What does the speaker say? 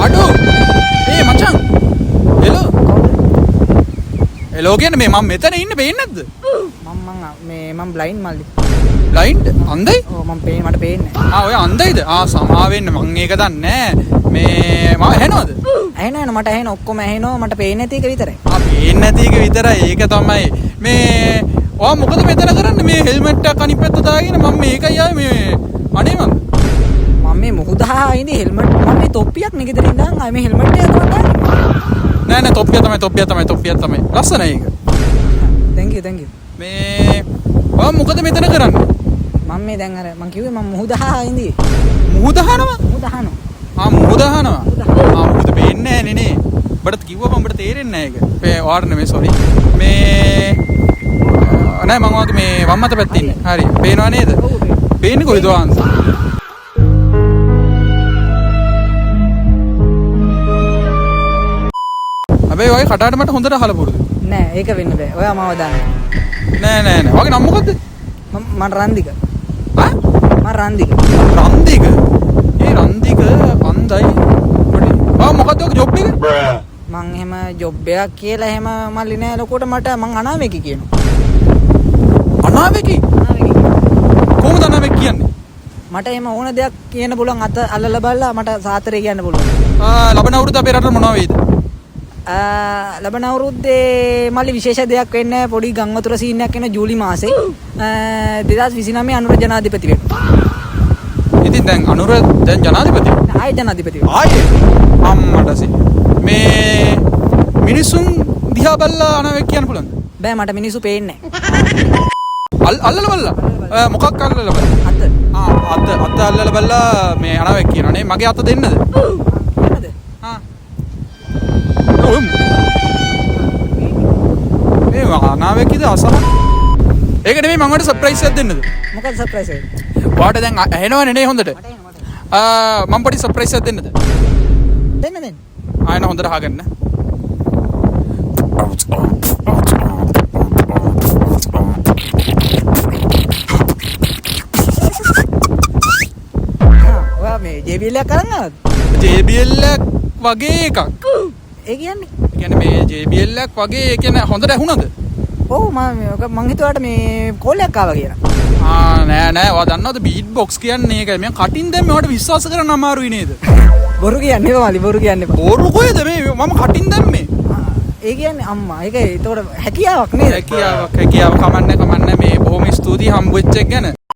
අඩෝ මචං එලෝ කියන්නේ මේ මම මෙතන ඉන්නේ පේන්නේ නැද්ද? මම බ්ලයින්ඩ් මල්ලි. බ්ලයින්ඩ්? අන්ධයි? ඔව් මට පේන්නේ. ඔය අන්ධයිද? සමා වෙන්න මං ඒක දන්නේ නැහැ. මේ මම ඇහෙනවද? ඇහෙනවනේ මට ඇහෙන ඔක්කොම ඇහෙනවා මට පේන්නේ නැති එක විතරයි. පේන්නේ නැති එක විතරයි. ඒක තමයි. මේ ඔයා මොකද මෙතන කරන්නේ? මේ හෙල්මට් එක අනිත් පැත්ත දාගෙන මම මේකයි ආවේ මේ අනේ මම මේ මුහුදහා ඉඳි හෙල්මට් මම මේ තොප්පියක් නෙගෙදර ඉඳන් ආයේ මේ හෙල්මට් එක තමයි නෑ තොප්පිය තමයි ලස්සනයි ඒක. thank you මේ ඔයා මොකද මෙතන කරන්නේ? මම මේ දැන් අර මං කිව්වේ මම මුහුදහා ඉඳි. මුහුදහනවා? මුහුදහනවා. මුහුද පේන්නේ නෑ නේ. ඔබට කිව්වා මම ඔබට තේරෙන්නේ නෑ ඒක. මේ ඔයාට නෙමෙයි සෝරි. මේ නෑ මම වාගේ මේ වම් අත පැත්තේ ඉන්නේ. හරි. පේනව නේද? පේන්නේ කොහෙද වංශ? හැබැයි ඔය කටාට මට හොඳට අහලා පුරුදු. නෑ ඒක වෙන්න බෑ. ඔයා මාව දාන්න. නෑ. ඔයාගේ නම මොකද්ද? මම රන්දික. මම රන්දික. රන්දික. රන්දික අන්දයි. ඔයා මොකද්ද ඔය ජොබ් එක? මං එහෙම ජොබ් එකක් කියලා එහෙම මල්ලි නෑ ලොකුවට මට මං අනාවේකි කියනවා. අනාවේකි? කොහොමද අනාවේකි කියන්නේ? මට එහෙම ඕන දෙයක් කියන්න පුළුවන් අත අල්ලලා බලලා මට සාතරේ කියන්න පුළුවන්. ලබන අවුරුද්ද අපේ රටට මොනවා වෙයිද? ලබන අවුරුද්දේ මල්ලි විශේෂ දෙයක් වෙන්නේ පොඩි ගම් වතුර සීන් එකක් එන ජූලි මාසේ 2029 අනුර ජනාධිපති වෙනවා. ඉතින් දැන් අනුර දැන් ජනාධිපති? ආයෙ ජනාධිපති වෙනවා. ආයෙ අම්මටසේ මේ මිනිසුන් දිහා බලලා අනාවේක කියන්න පුළුවන්ද? බෑ මට මිනිස්සු පේන්නේ නැහැ. අල්ලලා බලලා මොකක් අල්ලලා බලලා? අත අල්ලලා බලලා මේ අනාවේක කියනවා නේ. මගේ අත දෙන්නද? දෙන්නද? මේ අනාවේකද අසම? ඒක නෙමෙයි මම ඔයාලට සර්ප්‍රයිස් එකක් දෙන්නද? මොකද සර්ප්‍රයිස් එක? ඔයාලට දැන් ඇහෙනවනේ නේ හොඳට? මම පොඩි සර්ප්‍රයිස් එකක් දෙන්නද? දෙන්න. ආයෙත් හොඳට අහගන්න. ඔයා මේ JBL එකක් අරන් ආවද? JBL එක වගේ එකක්. ඒ කියන්නේ? කියන්නේ මේ JBL එකක් වගේ ඒ කියන්නේ හොඳට ඇහුණද? ඔව් මං හිතුවාට මේ කෝලයක් ආවා කියලා. නෑ ඔයා දන්නවද බීට් බොක්ස් කියන්නේ ඒකයි. මම කටින් දැම්මේ ඔයාලට විශ්වාස කරන්න අමාරුයි නේද? බොරු කියන්නේ මලි බොරු කියන්නේ. බොරු කොහෙද මේ මම කටින් දැම්මේ? ඒ කියන්නේ අම්මා ඒක ඒතකොට හැකියාවක් නේද? හැකියාවක් කමන්නේ මේ බොහොම ස්තුතියි හම්බෙච්ච එක ගැන.